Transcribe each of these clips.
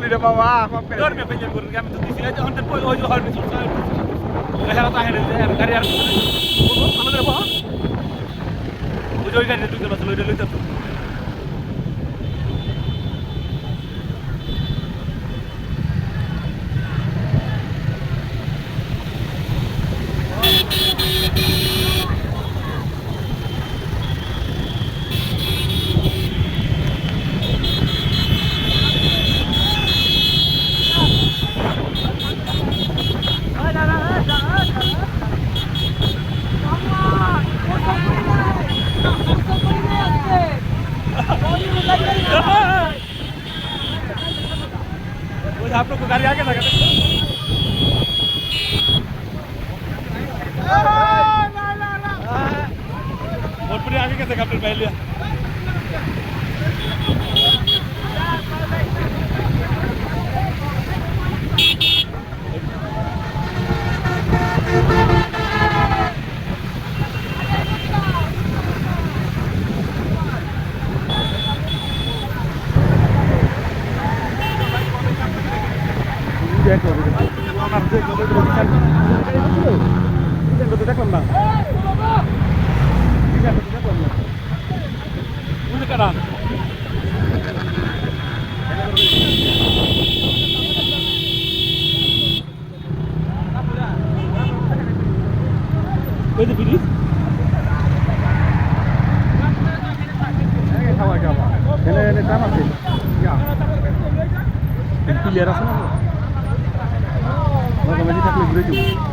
দিছে বাবা ধর্মে পেয়ে করুন আমি তো দিছি যখন ওই যে হরবে হেরা তো হেরে গাড়ি আর আমাদের বাবা ওই গাড়িতে দুটো বাচ্চা লইতে লইতে आप लोग को गाड़ी आगे लगा बहुत पूरी आगे कैसे कैप्टन पहन लिया দেখলাম না ওই যে ব্রিজ খাওয়া খাওয়া এনে দাম আছে প্লেয়ার আছে না মাঝে থাকলে ঘুরে যাবো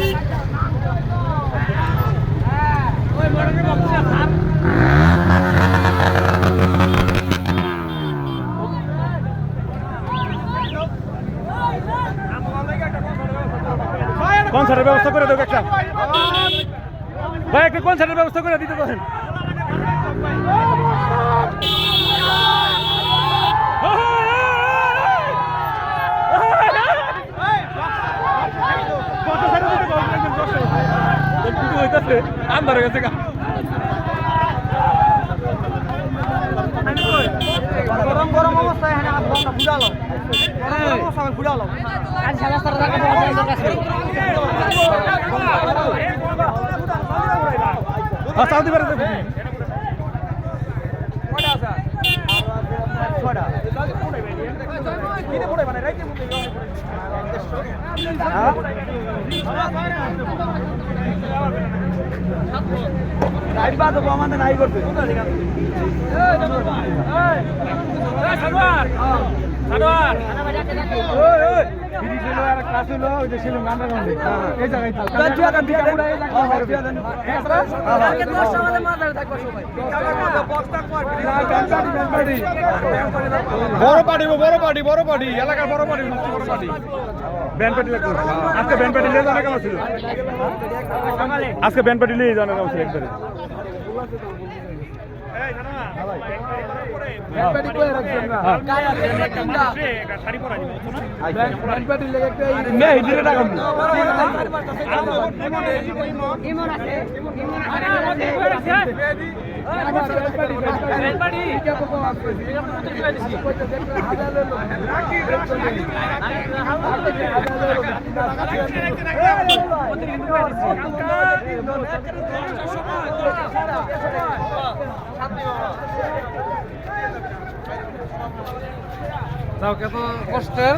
কনসার্টের ব্যবস্থা করে দেবো একটা ভাই একটা কনসার্টের ব্যবস্থা করে দিতে পারেন আন্দার হয়ে গেছে গরম গরম অবস্থায় ফুটালো ফুটালো চাল দিবার আমাদের নাই করবে বড় পার্টি এলাকার বড় পার্টি ব্যান্ড পার্টি লাগবে আজকে ব্যান্ড পার্টি নিয়ে যাওয়ার কেমন ছিল আজকে ব্যান্ড পার্টি নিয়ে যাওয়ার কেমন ছিল একবারে তাও কত কষ্টের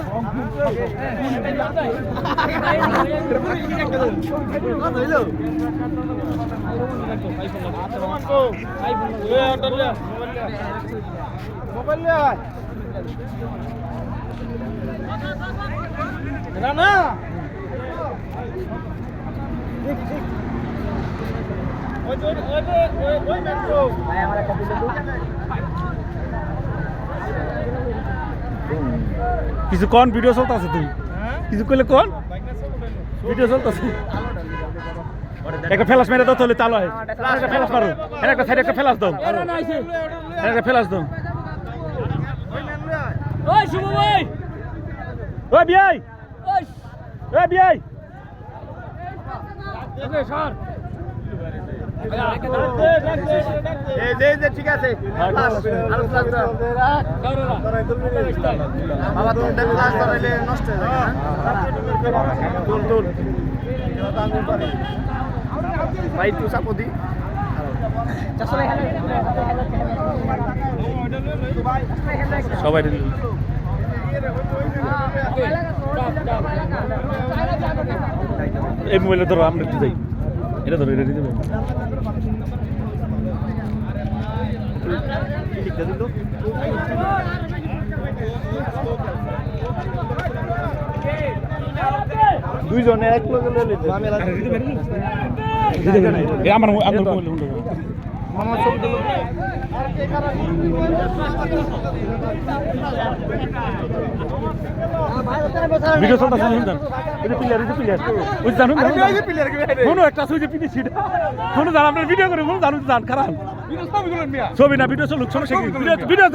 না কিছু কোন ভিডিও চলতেছে তুই কিছু কইলে কোন ভিডিও চলতেছে একটা ফ্ল্যাশ মেরে দাও তাহলে চালু হয় একটা ফ্ল্যাশ মারো একটা সাইডে একটা ফ্ল্যাশ দাও একটা ফ্ল্যাশ দাও ওই শুভ ভাই ওই বিআই ওই বিআই ওকে সর এই যে ঠিক আছে বাবা তোমরা ক্লাস করাইলে নষ্ট হয়ে যাবে তুল ভাই তুই সাপদি সবাই এই মোবাইলে ধরো আমরা একটু যাই এটা ধরো এটা দিতে দুইজনে এক লগে লইলে আমার আঙ্গুল মোবাইল মামা ছবি দিল ভিডিও চলতেছে শুনছেন ওই যে প্লেয়ার ওই যে জানুন কোনো একটা আছে ওই যে পিটি সিট কোনো জান আপনার ভিডিও করে কোনো জানুন জান খারাপ ছবি না ভিডিও চলুক সমস্যা কি ভিডিও ভিডিও